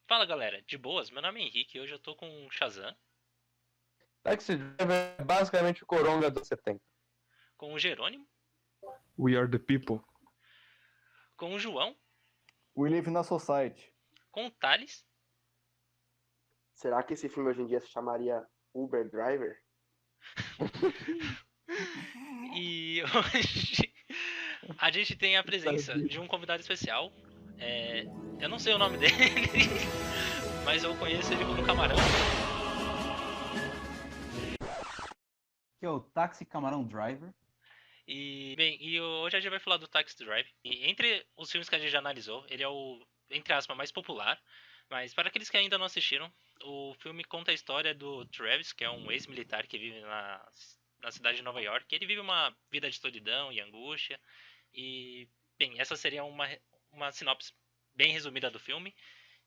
Fala galera, de boas? Meu nome é Henrique e hoje eu tô com o Shazam, Taxi Driver é basicamente o Coronga dos 70. com o Jerônimo, We are the people. com o João, We Live in a Society. com o Thales Será que esse filme hoje em dia se chamaria Uber Driver? e hoje a gente tem a presença de um convidado especial. Eu não sei o nome dele, mas eu conheço ele como Camarão. Que é o Táxi Camarão Driver. E hoje a gente vai falar do Taxi Drive. E entre os filmes que a gente já analisou, ele é o, entre aspas, mais popular. Mas para aqueles que ainda não assistiram, o filme conta a história do Travis, que é um ex-militar que vive na cidade de Nova York. Ele vive uma vida de solidão e angústia. E, bem, essa seria uma sinopse bem resumida do filme.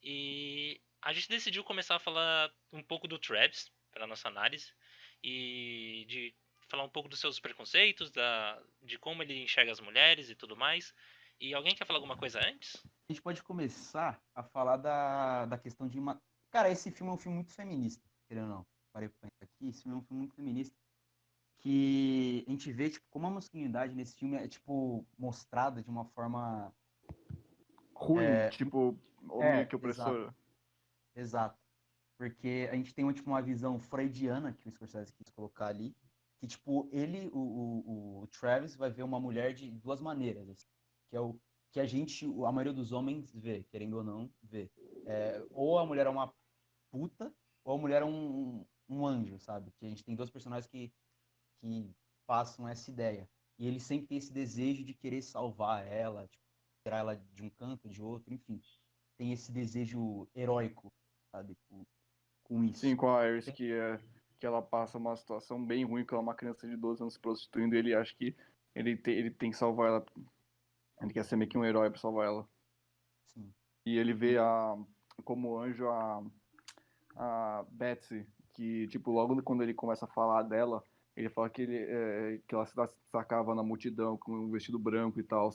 E a gente decidiu começar a falar um pouco do Travis, para nossa análise. E de falar um pouco dos seus preconceitos, de como ele enxerga as mulheres e tudo mais. E alguém quer falar alguma coisa antes? A gente pode começar a falar da questão de uma... Cara, esse filme é um filme muito feminista, querendo ou não. Parei pra pensar aqui, esse filme é um filme muito feminista. Que a gente vê, tipo, como a masculinidade nesse filme é, tipo, mostrada de uma forma... Ruim, tipo, meio que opressora. Exato. Porque a gente tem tipo, uma visão freudiana que o Scorsese quis colocar ali, que tipo, ele, o Travis, vai ver uma mulher de duas maneiras, assim, que é o que a maioria dos homens vê, querendo ou não, vê. Ou a mulher é uma puta, ou a mulher é um anjo, sabe? Que a gente tem dois personagens que passam essa ideia. E ele sempre tem esse desejo de querer salvar ela, tipo, tirar ela de um canto, de outro, enfim. Tem esse desejo heróico, sabe? Com isso. Sim, com a Iris, que ela passa uma situação bem ruim, que ela é uma criança de 12 anos se prostituindo, e ele acha que ele tem que salvar ela. Ele quer ser meio que um herói pra salvar ela. Sim. E ele vê como anjo a Betsy, que, tipo, logo quando ele começa a falar dela, ele fala que ela se destacava na multidão com um vestido branco e tal.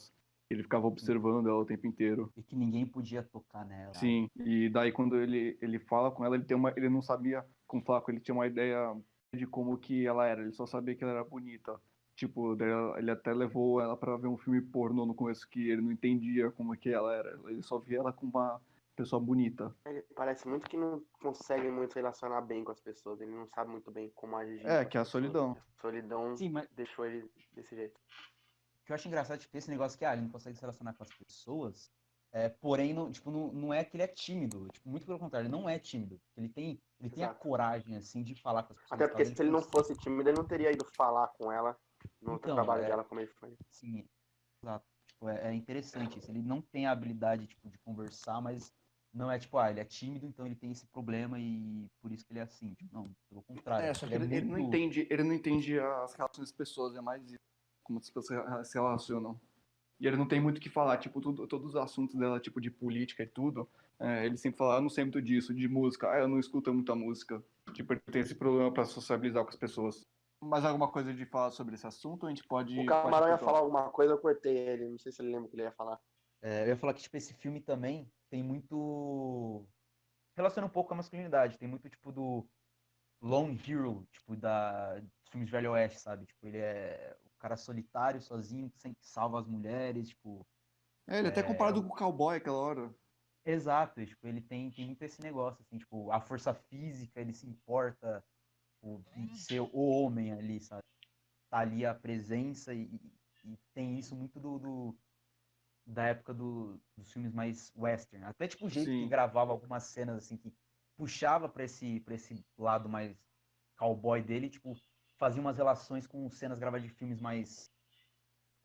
Ele ficava observando ela o tempo inteiro. E que ninguém podia tocar nela. Sim, e daí quando ele fala com ela, ele não sabia como falar com ele, tinha uma ideia de como que ela era, ele só sabia que ela era bonita. Tipo, daí ele até levou ela pra ver um filme pornô no começo que ele não entendia como que ela era, ele só via ela como uma pessoa bonita. Ele parece muito que não consegue muito relacionar bem com as pessoas. Ele não sabe muito bem como agir É, com que é a as pessoas. solidão. A solidão Sim, mas deixou ele desse jeito. o que eu acho engraçado, tipo, esse negócio que ele não consegue se relacionar com as pessoas, porém, não, tipo, não é que ele é tímido. Tipo, muito pelo contrário, ele não é tímido. Ele tem a Exato. coragem, assim, de falar com as Até pessoas. porque Tal, se ele não fosse tímido, ele não teria ido falar com ela no Então, trabalho dela como ele foi. sim, exato. Tipo, é interessante isso. Ele não tem a habilidade, tipo, de conversar, mas não é tipo, ele é tímido, então ele tem esse problema e por isso que ele é assim. Tipo, não, pelo contrário. É, só Ele que é muito... ele não entende as relações das pessoas, é mais isso, como as pessoas se relacionam. E ele não tem muito o que falar, tipo, todos os assuntos dela, tipo, de política e tudo, ele sempre fala, eu não sei muito disso, de música, eu não escuto muita música. Tipo, ele tem esse problema pra sociabilizar com as pessoas. Mais alguma coisa de falar sobre esse assunto? A gente pode... O Camarão ia falar alguma coisa, eu cortei ele. Não sei se ele lembra o que ele ia falar. eu ia falar que, tipo, esse filme também tem muito... Relaciona um pouco com a masculinidade. Tem muito, tipo, do lone hero, tipo, dos filmes de Velho Oeste, sabe? Tipo, ele é o cara solitário, sozinho, que sempre salva as mulheres, tipo... Ele é até comparado com o cowboy aquela hora. Exato, e, tipo, ele tem muito esse negócio, assim, tipo, a força física, ele se importa, tipo, de ser o homem ali, sabe? Tá ali a presença e tem isso muito da época dos filmes mais western. Até, tipo, o jeito que Sim. gravava algumas cenas, assim, que puxava pra esse lado mais cowboy dele, tipo, fazia umas relações com cenas gravadas de filmes mais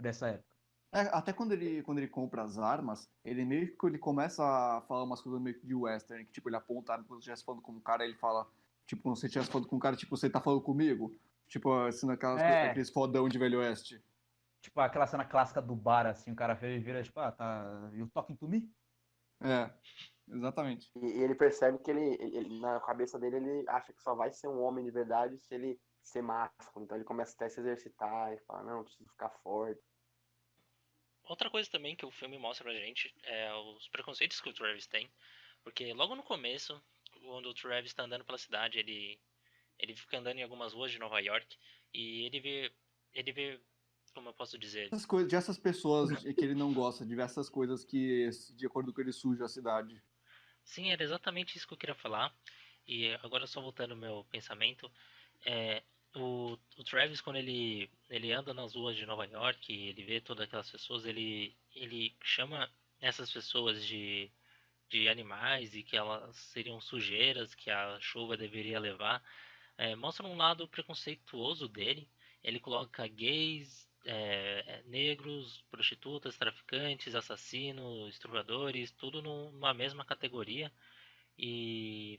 dessa época. Até quando ele compra as armas, ele meio que ele começa a falar umas coisas meio que de western, que tipo, ele aponta a arma quando você estivesse falando com um cara, ele fala, tipo, quando você estivesse falando com um cara, tipo, você tá falando comigo? Tipo, assim, aqueles fodão de Velho Oeste. Tipo, aquela cena clássica do bar, assim, o cara vira, tipo, tá, you talking to me? É, exatamente. E ele percebe que na cabeça dele, ele acha que só vai ser um homem de verdade se ele ser másculo. Então ele começa até a se exercitar e fala, não, eu preciso ficar forte. Outra coisa também que o filme mostra pra gente é os preconceitos que o Travis tem, Porque logo no começo, quando o Travis tá andando pela cidade, ele fica andando em algumas ruas de Nova York e ele vê, como eu posso dizer, Essas coisas, dessas pessoas que ele não gosta, diversas coisas que, de acordo com ele, suja a cidade. sim, era exatamente isso que eu queria falar. E agora só voltando ao meu pensamento, é, o Travis, quando ele anda nas ruas de Nova York, ele vê todas aquelas pessoas, ele chama essas pessoas de animais e que elas seriam sujeiras que a chuva deveria levar. Mostra um lado preconceituoso dele. Ele coloca gays, negros, prostitutas, traficantes, assassinos, estupradores, tudo numa mesma categoria. E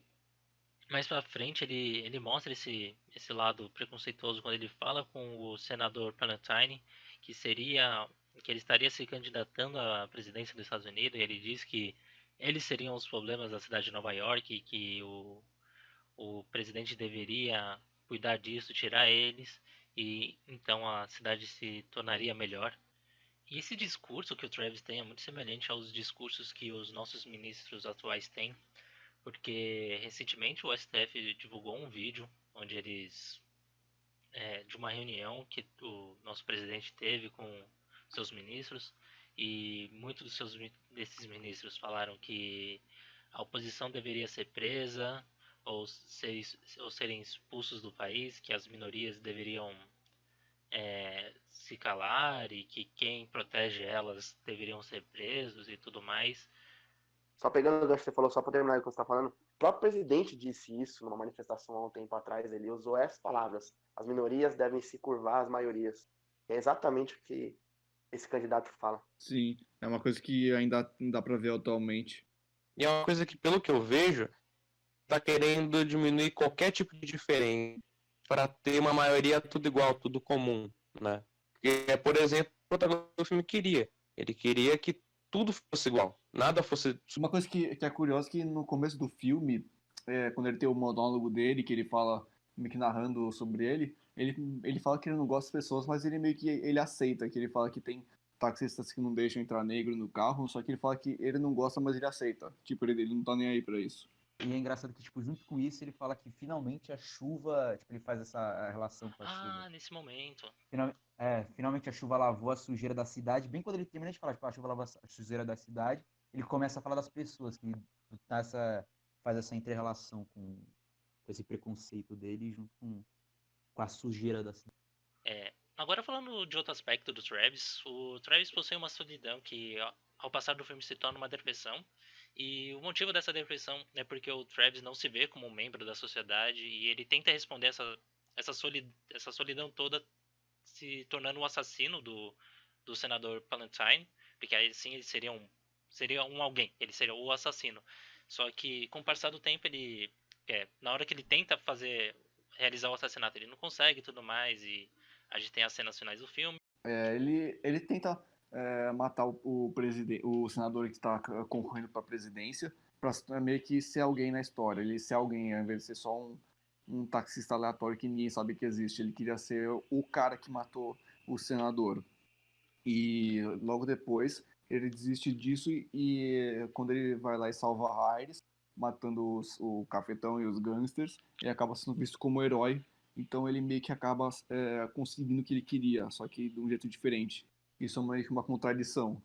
mais pra frente ele mostra esse lado preconceituoso quando ele fala com o senador Palantine, que seria que ele estaria se candidatando à presidência dos Estados Unidos, e ele diz que eles seriam os problemas da cidade de Nova York e que o presidente deveria cuidar disso, tirar eles, e então a cidade se tornaria melhor. E esse discurso que o Travis tem é muito semelhante aos discursos que os nossos ministros atuais têm, porque recentemente o STF divulgou um vídeo onde eles de uma reunião que o nosso presidente teve com seus ministros e muitos desses ministros falaram que a oposição deveria ser presa ou, ser, ou serem expulsos do país, que as minorias deveriam se calar e que quem protege elas deveriam ser presos e tudo mais. Só pegando o gancho que você falou, só para terminar o que você está falando, o próprio presidente disse isso numa manifestação há um tempo atrás. Ele usou essas palavras: as minorias devem se curvar às maiorias. É exatamente o que esse candidato fala. Sim, é uma coisa que ainda não dá pra ver atualmente. E é uma coisa que, pelo que eu vejo, tá querendo diminuir qualquer tipo de diferença para ter uma maioria tudo igual, tudo comum, né? Porque, por exemplo, o protagonista do filme queria. Ele queria que tudo fosse igual, nada fosse. Uma coisa que é curiosa é que no começo do filme, quando ele tem o monólogo dele, que ele fala, meio que narrando sobre ele fala que ele não gosta das pessoas, mas ele meio que ele aceita, que ele fala que tem taxistas que não deixam entrar negro no carro, só que ele fala que ele não gosta, mas ele aceita. Tipo, ele não tá nem aí pra isso. E é engraçado que, tipo, junto com isso, ele fala que finalmente a chuva, tipo, ele faz essa relação com a chuva. Nesse momento. Finalmente a chuva lavou a sujeira da cidade. Bem quando ele termina de falar, tipo, a chuva lavou a sujeira da cidade, ele começa a falar das pessoas, que tá faz essa inter-relação com esse preconceito dele junto com a sujeira da cidade. Agora falando de outro aspecto do Travis, o Travis possui uma solidão que ao passar do filme se torna uma depressão. E o motivo dessa depressão é porque o Travis não se vê como um membro da sociedade e ele tenta responder essa solidão toda se tornando o assassino do senador Palantine, porque aí sim ele seria um alguém, ele seria o assassino. Só que com o passar do tempo na hora que ele tenta realizar o assassinato, ele não consegue e tudo mais, e a gente tem as cenas finais do filme. Ele tenta matar o senador que está concorrendo para a presidência, para meio que ser alguém na história. Ele ser alguém, ao invés de ser só um taxista aleatório que ninguém sabe que existe. Ele queria ser o cara que matou o senador. E logo depois ele desiste disso e quando ele vai lá e salva a Iris, matando o cafetão e os gangsters, ele acaba sendo visto como herói. Então ele meio que acaba conseguindo o que ele queria, só que de um jeito diferente. Isso é meio que uma contradição,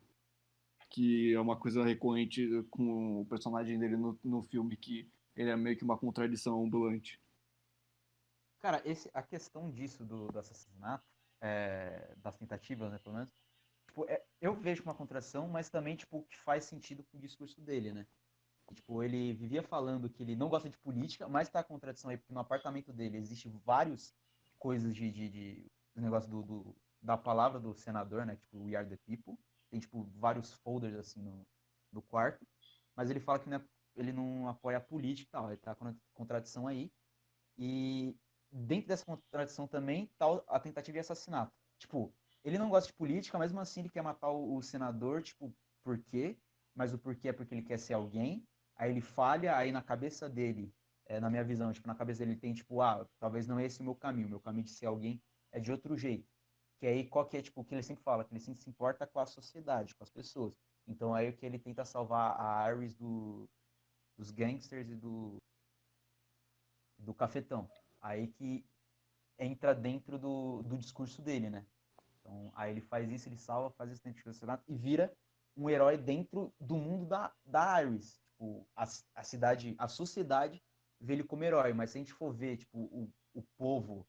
que é uma coisa recorrente com o personagem dele no filme, que ele é meio que uma contradição ambulante. Cara, a questão disso do assassinato, das tentativas, né, pelo menos, tipo, eu vejo uma contradição, mas também, tipo, que faz sentido com o discurso dele, né? E, tipo, ele vivia falando que ele não gosta de política, mas tá a contradição aí, porque no apartamento dele existe várias coisas do negócio da palavra do senador, né? Tipo, We Are the People. Tem, tipo, vários folders, assim, no quarto. Mas ele fala que ele não apoia a política e tal. Ele tá com a contradição aí. E dentro dessa contradição também tá a tentativa de assassinato. Tipo, ele não gosta de política, mesmo assim ele quer matar o senador, tipo, por quê? Mas o porquê é porque ele quer ser alguém. Aí ele falha, aí na cabeça dele, na minha visão, tipo, na cabeça dele ele tem, tipo, talvez não é esse o meu caminho de ser alguém é de outro jeito. Que aí, qual que é, tipo, o que ele sempre fala? Que ele sempre se importa com a sociedade, com as pessoas. Então aí o que ele tenta salvar a Iris dos gangsters e do cafetão. Aí que entra dentro do discurso dele, né? Então, aí ele faz isso, ele salva, faz isso dentro do assassinato e vira um herói dentro do mundo da Iris. Tipo, a cidade, a sociedade vê ele como herói, mas se a gente for ver, tipo, o povo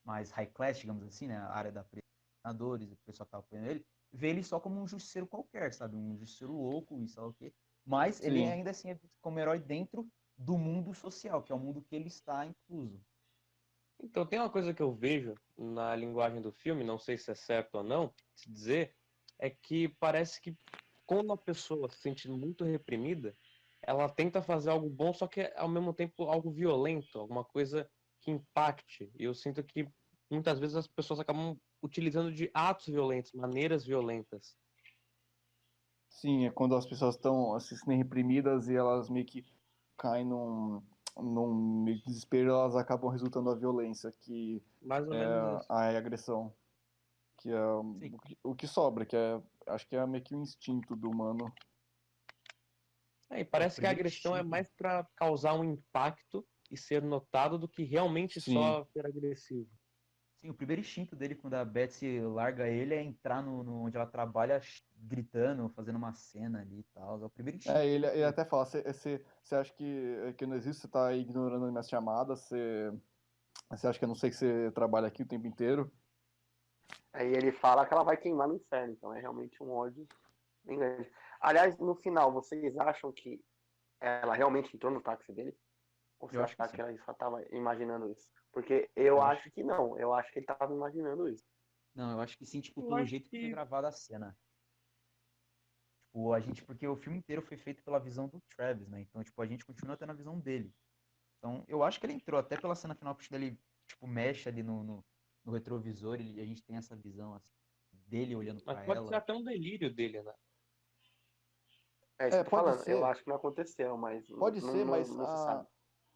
mais high class, digamos assim, né? A área da pressionadores, o pessoal que tá apoiando ele, vê ele só como um justiceiro qualquer, sabe? Um justiceiro louco e sei lá o quê. Mas ele Sim. ainda assim é visto como herói dentro do mundo social, que é o mundo que ele está incluso. Então, tem uma coisa que eu vejo na linguagem do filme, não sei se é certo ou não, se dizer, é que parece que quando a pessoa se sente muito reprimida, ela tenta fazer algo bom, só que ao mesmo tempo algo violento, alguma coisa que impacte. E eu sinto que muitas vezes as pessoas acabam utilizando de atos violentos, maneiras violentas. Sim, é quando as pessoas estão se sentem reprimidas e elas meio que caem num meio que desespero, elas acabam resultando a violência, que Mais ou é menos isso. a agressão, que é Sim. o que sobra, que é, acho que é meio que o instinto do humano. É, e O parece que a primeiro agressão é instinto. mais para causar um impacto e ser notado do que realmente Sim, só ser agressivo. Sim, o primeiro instinto dele quando a Betsy larga ele é entrar no onde ela trabalha gritando, fazendo uma cena ali e tal. É o primeiro instinto ele dele. até fala, você acha que não existe, você tá ignorando as minhas chamadas, você acha que eu não sei que você trabalha aqui o tempo inteiro? Aí ele fala que ela vai queimar no inferno, então é realmente um ódio bem grande. Aliás, no final, vocês acham que ela realmente entrou no táxi dele? Ou você Eu acho que acha que sim. ela só estava imaginando isso? Porque eu Eu acho. acho que não, eu acho que ele estava imaginando isso. Não, eu acho que sim, tipo, Eu pelo acho jeito que foi que gravada a cena. Tipo, a gente, porque o filme inteiro foi feito pela visão do Travis, né? Então, tipo, a gente continua tendo a visão dele. Então, eu acho que ele entrou, até pela cena final, que ele, tipo, mexe ali no retrovisor e a gente tem essa visão, assim, dele olhando mas pra pode ser ela. até um delírio dele, né? É isso que É, eu tô falando. Eu ser, acho que não aconteceu, mas pode ser, mas não se sabe.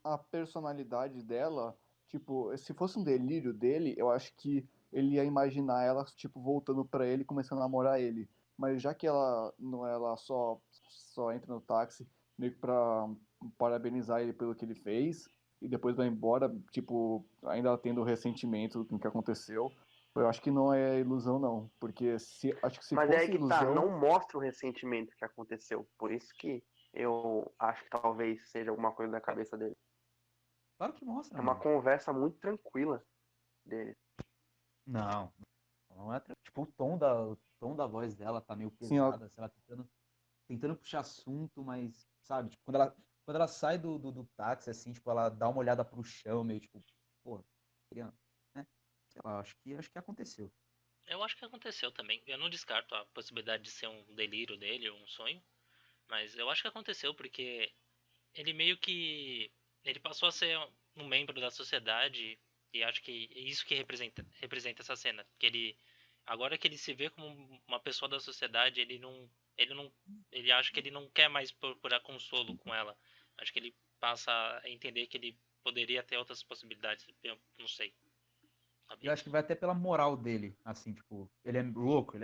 a personalidade dela, tipo, se fosse um delírio dele, eu acho que ele ia imaginar ela, tipo, voltando pra ele e começando a namorar ele. Mas já que ela não ela só entra no táxi meio que pra parabenizar ele pelo que ele fez e depois vai embora, tipo, ainda tendo ressentimento do que aconteceu, eu acho que não é ilusão não, porque acho que se Mas é aí fosse que tá, ilusão, não mostra o ressentimento que aconteceu. Por isso que eu acho que talvez seja alguma coisa da cabeça dele. Claro que mostra, É uma mano. conversa muito tranquila dele. Não, não é. Tipo, o tom da voz dela tá meio sim, ela, pesada, sei lá, tentando puxar assunto, mas, sabe, tipo, quando ela sai do táxi, assim, tipo, ela dá uma olhada pro chão, meio tipo, pô, queria, né? Sei lá, acho que aconteceu. Eu acho que aconteceu também. Eu não descarto a possibilidade de ser um delírio dele, um sonho. Mas eu acho que aconteceu porque ele meio que. Ele passou a ser um membro da sociedade. E acho que é isso que representa essa cena. Que ele. Agora que ele se vê como uma pessoa da sociedade, ele não. Ele não. Ele acha que ele não quer mais procurar consolo com ela. Acho que ele passa a entender que ele poderia ter outras possibilidades. Eu não sei. Eu Sabe? acho que vai até pela moral dele, assim, tipo, ele é louco,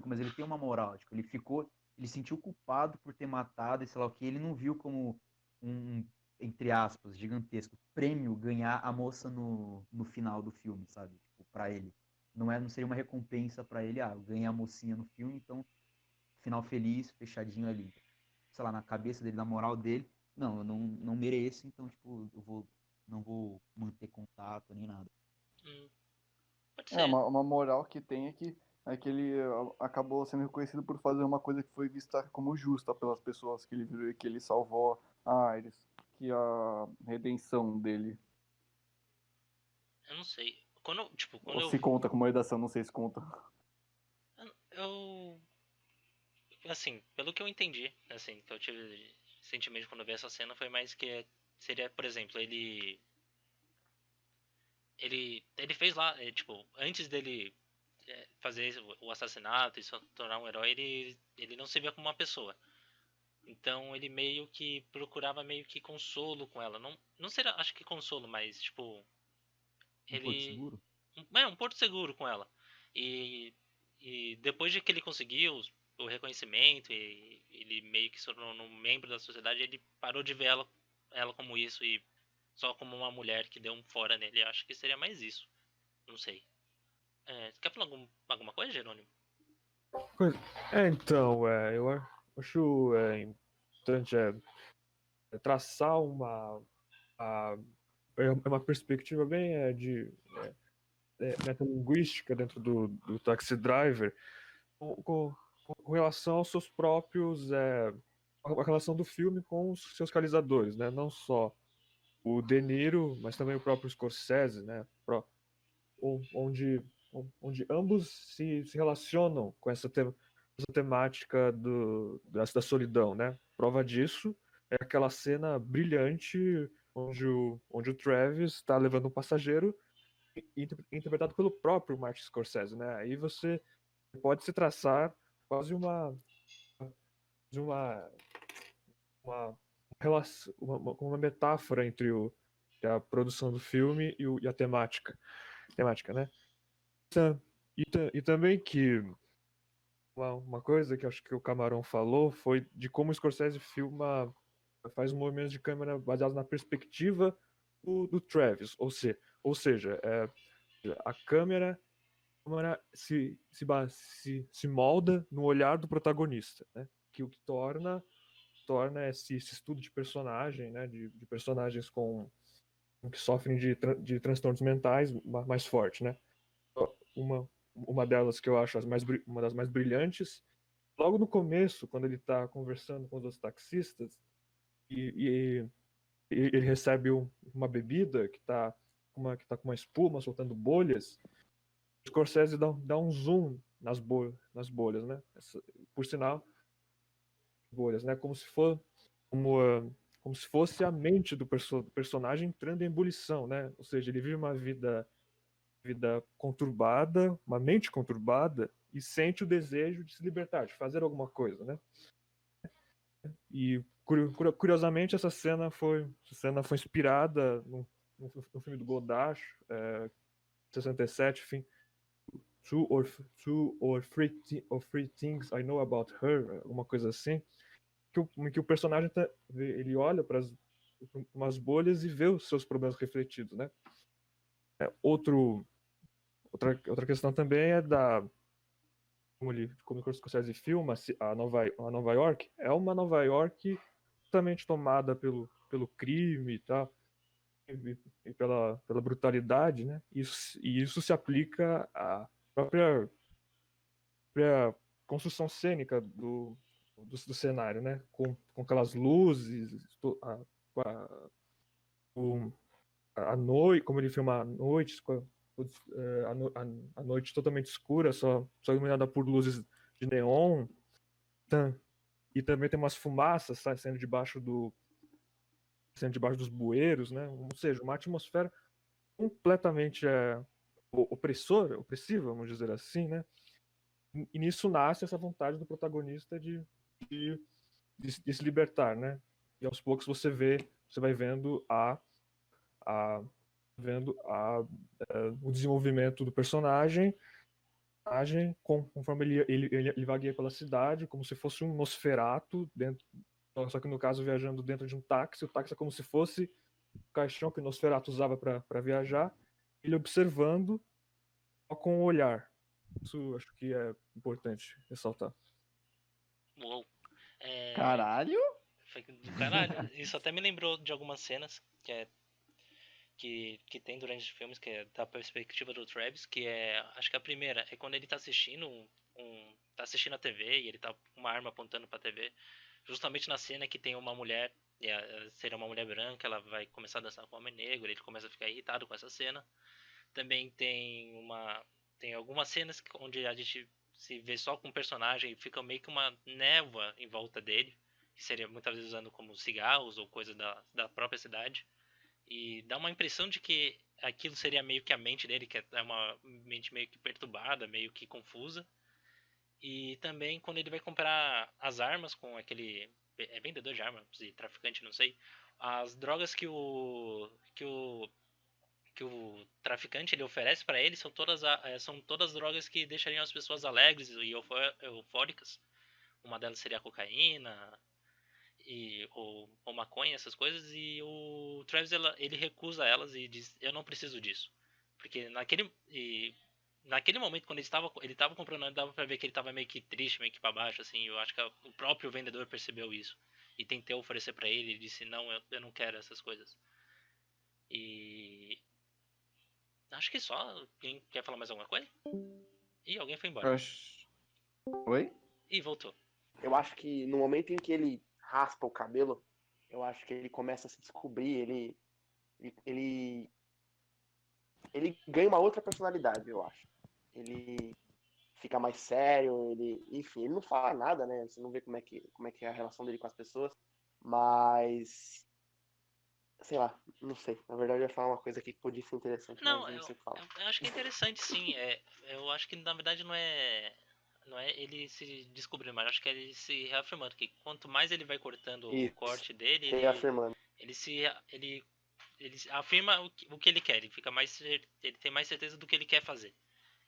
mas ele tem uma moral, tipo, ele sentiu culpado por ter matado, e sei lá o que, ele não viu como um, entre aspas, gigantesco prêmio ganhar a moça no final do filme, sabe? Tipo, pra ele. Não seria uma recompensa pra ele, eu ganhei a mocinha no filme, então, final feliz, fechadinho ali. Sei lá, na cabeça dele, na moral dele, não, eu não mereço, então, tipo, não vou manter contato nem nada. Hum, pode é ser. uma moral que tem é que ele acabou sendo reconhecido por fazer uma coisa que foi vista como justa pelas pessoas que ele viu e que ele salvou a Ares, que é a redenção dele. Eu não sei. Quando, tipo, quando Ou se conta como redação, não sei se conta. eu assim, pelo que eu entendi, assim, que eu tive sentimento quando eu vi essa cena foi mais que seria, por exemplo, ele fez lá, tipo, antes dele fazer o assassinato e se tornar um herói, ele não se via como uma pessoa. Então ele meio que procurava meio que consolo com ela. Não será, acho que consolo, mas tipo, Um porto ele seguro? um porto seguro com ela. E, e depois de que ele conseguiu o reconhecimento ele meio que se tornou um membro da sociedade, ele parou de ver ela como isso e só como uma mulher que deu um fora nele. Acho que seria mais isso. Não sei. Quer falar alguma coisa, Jerônimo? Então, eu acho importante traçar a- uma perspectiva bem metalinguística dentro do Taxi Driver com relação aos seus próprios, a relação do filme com os seus realizadores, né? Não só o De Niro, mas também o próprio Scorsese, né? Onde, onde ambos se relacionam com essa temática da solidão, né? Prova disso é aquela cena brilhante onde o Travis está levando um passageiro interpretado pelo próprio Martin Scorsese, né? Aí você pode se traçar quase uma, uma relação, uma metáfora entre a produção do filme e a temática, né? E também que uma coisa que acho que o Camarão falou foi de como o Scorsese faz um movimento de câmera baseado na perspectiva do Travis, ou seja, a câmera se molda no olhar do protagonista, né? Que o que torna esse estudo de personagem, né? De personagens que sofrem de transtornos mentais mais forte, né? Uma, uma delas que eu acho uma das mais brilhantes, logo no começo, quando ele está conversando com os outros taxistas e ele recebe uma bebida que tá com uma espuma soltando bolhas, o Scorsese dá um zoom nas bolhas, né? Por sinal, bolhas, né? Como, como se fosse a mente do personagem entrando em ebulição, né? Ou seja, ele vive uma vida conturbada, uma mente conturbada e sente o desejo de se libertar, de fazer alguma coisa, né? E curiosamente essa cena foi inspirada no filme do Godard, 67, enfim, two or three things I know about her, alguma coisa assim, que o personagem ele olha para umas bolhas e vê os seus problemas refletidos, né? Outra questão também é como o Scorsese filma a Nova York, é uma Nova York totalmente tomada pelo crime e tal, e pela brutalidade, né? E isso se aplica à própria construção cênica do cenário, né? Com aquelas luzes, a, o- a noite, como ele filma a noite, a noite totalmente escura, só iluminada por luzes de neon. E também tem umas fumaças saindo debaixo dos bueiros, né? Ou seja, uma atmosfera completamente opressiva, vamos dizer assim, né? E nisso nasce essa vontade do protagonista de, de se libertar, né? E aos poucos você vai a, o desenvolvimento do personagem conforme ele vagueia pela cidade, como se fosse um Nosferatu, só que no caso viajando dentro de um táxi. O táxi é como se fosse o caixão que o Nosferatu usava para viajar, ele observando só com o olhar. Isso acho que é importante ressaltar. Uou. É, Caralho? Foi do caralho. Isso até me lembrou de algumas cenas que tem durante os filmes, que é da perspectiva do Travis, que é, acho que a primeira é quando ele tá assistindo tá assistindo a TV e ele tá com uma arma apontando pra TV, justamente na cena que tem uma mulher, seria uma mulher branca, ela vai começar a dançar com um homem negro, ele começa a ficar irritado com essa cena. Também tem algumas cenas onde a gente se vê só com o personagem e fica meio que uma névoa em volta dele, que seria muitas vezes usando como cigarros ou coisa da própria cidade. E dá uma impressão de que aquilo seria meio que a mente dele, que é uma mente meio que perturbada, meio que confusa. E também quando ele vai comprar as armas com aquele vendedor de armas e traficante, não sei, as drogas que o traficante ele oferece para ele são todas drogas que deixariam as pessoas alegres e eufóricas. uma delas seria a cocaína ou maconha, essas coisas, e o Travis ele recusa elas e diz, eu não preciso disso. Porque naquele momento, quando ele tava comprando, dava pra ver que ele tava meio que triste, meio que pra baixo, assim, eu acho que o próprio vendedor percebeu isso. E tentou oferecer pra ele, ele disse, não, eu não quero essas coisas. E acho que só. Quem quer falar mais alguma coisa? Ih, alguém foi embora. Oi? Ih, voltou. Eu acho que no momento em que ele raspa o cabelo, eu acho que ele começa a se descobrir, ele, ele ganha uma outra personalidade, eu acho. Ele fica mais sério, enfim, ele não fala nada, né? Você não vê como é que é a relação dele com as pessoas, mas sei lá, não sei. Na verdade, eu ia falar uma coisa aqui que podia ser interessante, mas Não, não sei o que falar. eu acho que é interessante, sim. Eu acho que na verdade não é ele se descobrindo, mas acho que é ele se reafirmando. Que quanto mais ele vai cortando o Isso, corte dele, reafirmando. ele se. Ele afirma o que ele quer. Ele fica ele tem mais certeza do que ele quer fazer.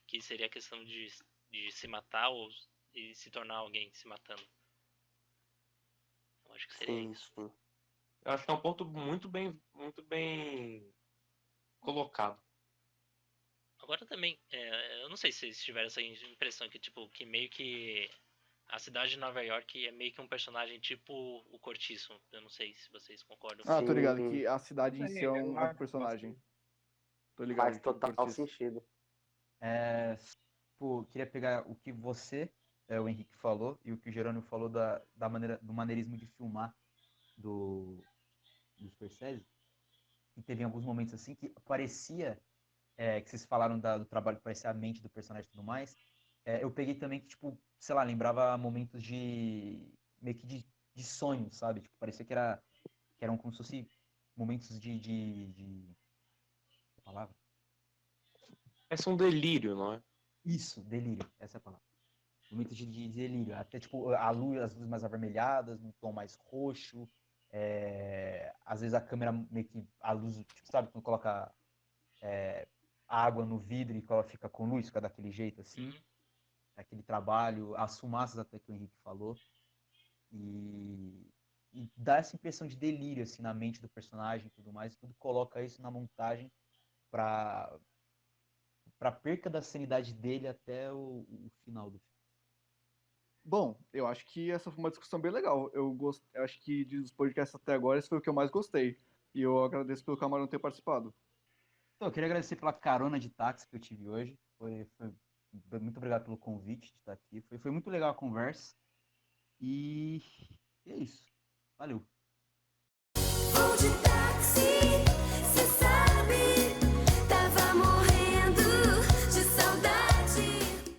Que seria a questão de se matar ou de se tornar alguém se matando. Eu acho que seria Sim, isso. sim. Eu acho que é um ponto muito bem colocado. Agora também, eu não sei se vocês tiveram essa impressão que, tipo, que meio que a cidade de Nova York é meio que um personagem tipo o Cortiço. Eu não sei se vocês concordam Ah, tô comigo. ligado Sim, que a cidade em si é Eu um acho personagem. Tô ligado faz que é o total Cortiço. sentido. Tipo, queria pegar o que você, o Henrique, falou e o que o Jerônimo falou da maneira, do maneirismo de filmar do Scorsese. E teve alguns momentos assim que parecia, que vocês falaram do trabalho que parecia a mente do personagem e tudo mais. Eu peguei também que, tipo, sei lá, lembrava momentos meio que de sonho, sabe? Tipo, parecia que eram como se fosse momentos de palavra? Esse é um delírio, não é? Isso, delírio, essa é a palavra. Momentos de delírio. Até, tipo, as luzes mais avermelhadas, num tom mais roxo. Às vezes a câmera meio que. A luz, tipo, sabe, quando coloca água no vidro e ela fica com luz, fica daquele jeito assim. Uhum. Aquele trabalho, as fumaças até que o Henrique falou. E dá essa impressão de delírio, assim, na mente do personagem e tudo mais. Tudo coloca isso na montagem para perca da sanidade dele até o final do filme. Bom, eu acho que essa foi uma discussão bem legal. Eu acho que dos podcasts até agora, esse foi o que eu mais gostei. E eu agradeço pelo Camarão ter participado. Então, eu queria agradecer pela carona de táxi que eu tive hoje. Muito obrigado pelo convite de estar aqui. Foi muito legal a conversa. E é isso. Valeu.